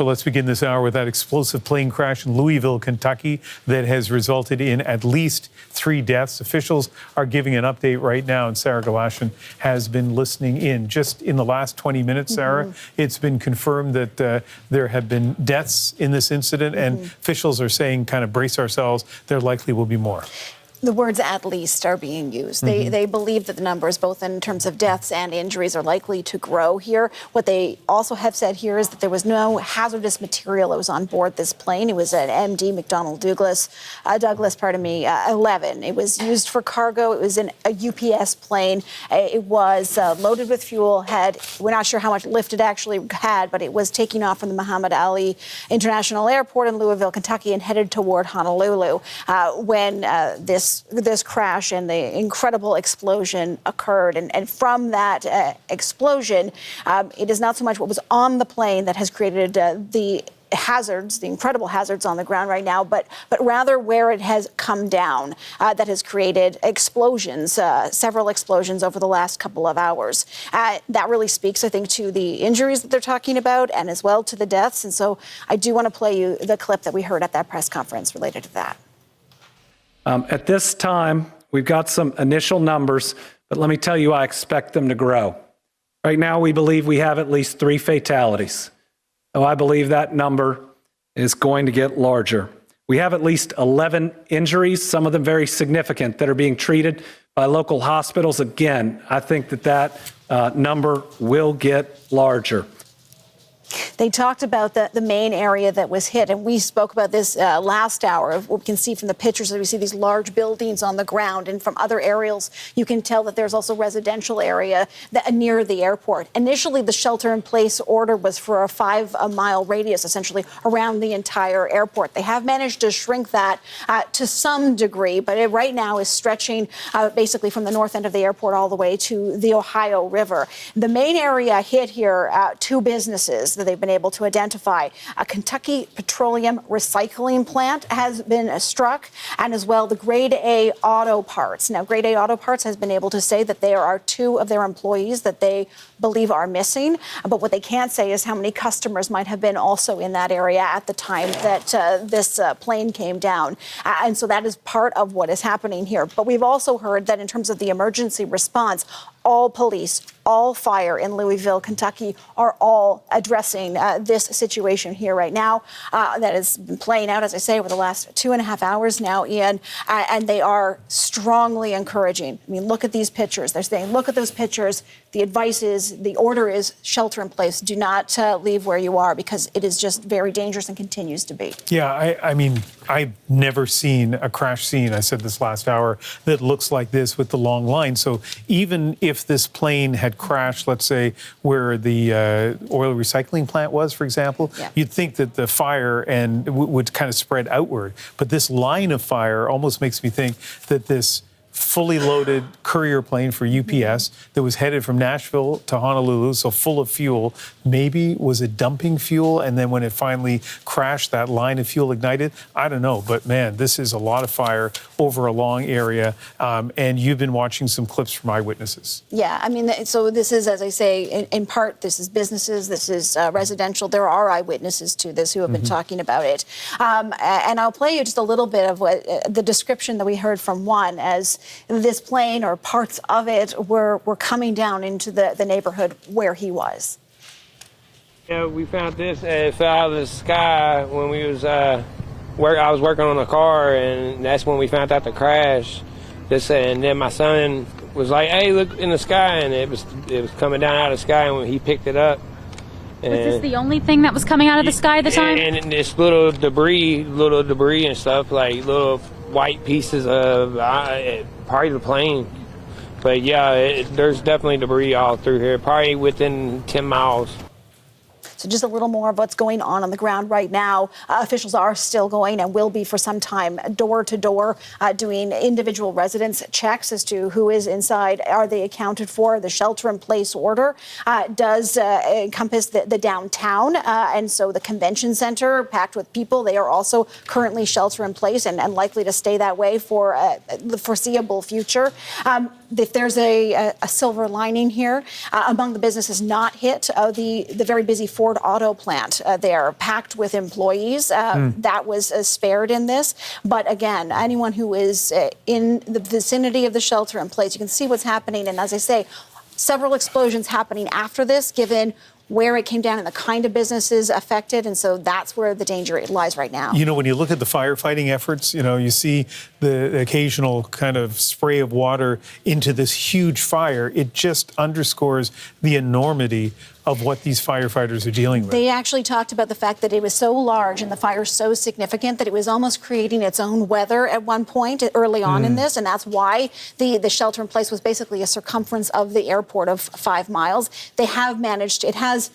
But let's begin this hour with that explosive plane crash in Louisville, Kentucky, that has resulted in at least 3 deaths. Officials are giving an update right now, and Sarah Galashan has been listening in. Just in the last 20 minutes, Sarah, it's been confirmed that there have been deaths in this incident, and officials are saying, kind of brace ourselves, there likely will be more. The words "at least" are being used. They believe that the numbers, both in terms of deaths and injuries, are likely to grow here. What they also have said here is that there was no hazardous material that was on board this plane. It was an MD McDonnell Douglas, 11. It was used for cargo. It was a UPS plane. It was loaded with fuel. We're not sure how much lift it actually had, but it was taking off from the Muhammad Ali International Airport in Louisville, Kentucky, and headed toward Honolulu when this crash and the incredible explosion occurred. And from that explosion, it is not so much what was on the plane that has created the hazards, the incredible hazards on the ground right now, but rather where it has come down that has created explosions, several explosions over the last couple of hours. That really speaks, I think, to the injuries that they're talking about and as well to the deaths. And so I do want to play you the clip that we heard at that press conference related to that. At this time, we've got some initial numbers, but let me tell you, I expect them to grow. Right now, we believe we have at least 3 fatalities. So I believe that number is going to get larger. We have at least 11 injuries, some of them very significant, that are being treated by local hospitals. Again, I think that number will get larger. They talked about the main area that was hit, and we spoke about this last hour. We can see from the pictures that we see these large buildings on the ground, and from other aerials, you can tell that there's also residential area near the airport. Initially, the shelter-in-place order was for a 5-mile radius, essentially, around the entire airport. They have managed to shrink that to some degree, but it right now is stretching basically from the north end of the airport all the way to the Ohio River. The main area hit here, 2 businesses that they've been able to identify. A Kentucky Petroleum Recycling Plant has been struck, and as well the Grade A Auto Parts. Now, Grade A Auto Parts has been able to say that there are 2 of their employees that they believe are missing, but what they can't say is how many customers might have been also in that area at the time that this plane came down. And so that is part of what is happening here. But we've also heard that in terms of the emergency response, all police, all fire in Louisville, Kentucky, are all addressing this situation here right now. That has been playing out, as I say, over the last 2.5 hours now, Ian, and they are strongly encouraging. I mean, look at these pictures. They're saying, look at those pictures. The advice is, the order is shelter in place. Do not leave where you are, because it is just very dangerous and continues to be. Yeah, I mean, I've never seen a crash scene, I said this last hour, that looks like this with the long line. So even if this plane had crashed, let's say, where the oil recycling plant was, for example, you'd think that the fire would kind of spread outward. But this line of fire almost makes me think that this fully loaded courier plane for UPS that was headed from Nashville to Honolulu, so full of fuel, maybe was it dumping fuel, and then when it finally crashed, that line of fuel ignited? I don't know, but man, this is a lot of fire over a long area, and you've been watching some clips from eyewitnesses. Yeah, I mean, so this is, as I say, in part, this is businesses, this is residential. There are eyewitnesses to this who have been talking about it. And I'll play you just a little bit of what the description that we heard from one, as this plane or parts of it were coming down into the neighborhood where he was. Yeah, we found this. It fell out of the sky when we was I was working on a car, and that's when we found out the crash. And then my son was like, "Hey, look in the sky," and it was coming down out of the sky, and he picked it up. Was this the only thing that was coming out of the sky at the time? And this little debris and stuff, like little white pieces of probably the plane. But yeah, there's definitely debris all through here, probably within 10 miles. So just a little more of what's going on the ground right now. Officials are still going and will be for some time door to door doing individual residence checks as to who is inside. Are they accounted for? The shelter-in-place order does encompass the downtown. And so the convention center packed with people, they are also currently shelter-in-place and likely to stay that way for the foreseeable future. if there's a silver lining here, among the businesses not hit, the very busy Ford auto plant there, packed with employees, that was spared in this. But again, anyone who is in the vicinity of the shelter in place, you can see what's happening. And as I say, several explosions happening after this, given where it came down and the kind of businesses affected. And so that's where the danger lies right now. You know, when you look at the firefighting efforts, you know, you see the occasional kind of spray of water into this huge fire. It just underscores the enormity of what these firefighters are dealing with. They actually talked about the fact that it was so large and the fire so significant that it was almost creating its own weather at one point early on in this. And that's why the shelter in place was basically a circumference of the airport of 5 miles. They have managed, it has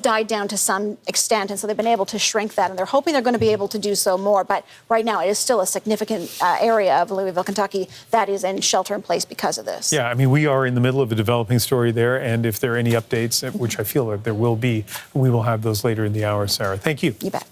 died down to some extent, and so they've been able to shrink that, and they're hoping they're going to be able to do so more. But right now, it is still a significant area of Louisville, Kentucky, that is in shelter in place because of this. Yeah, I mean, we are in the middle of a developing story there, and if there are any updates, which I feel that there will be, we will have those later in the hour, Sarah. Thank you. You bet.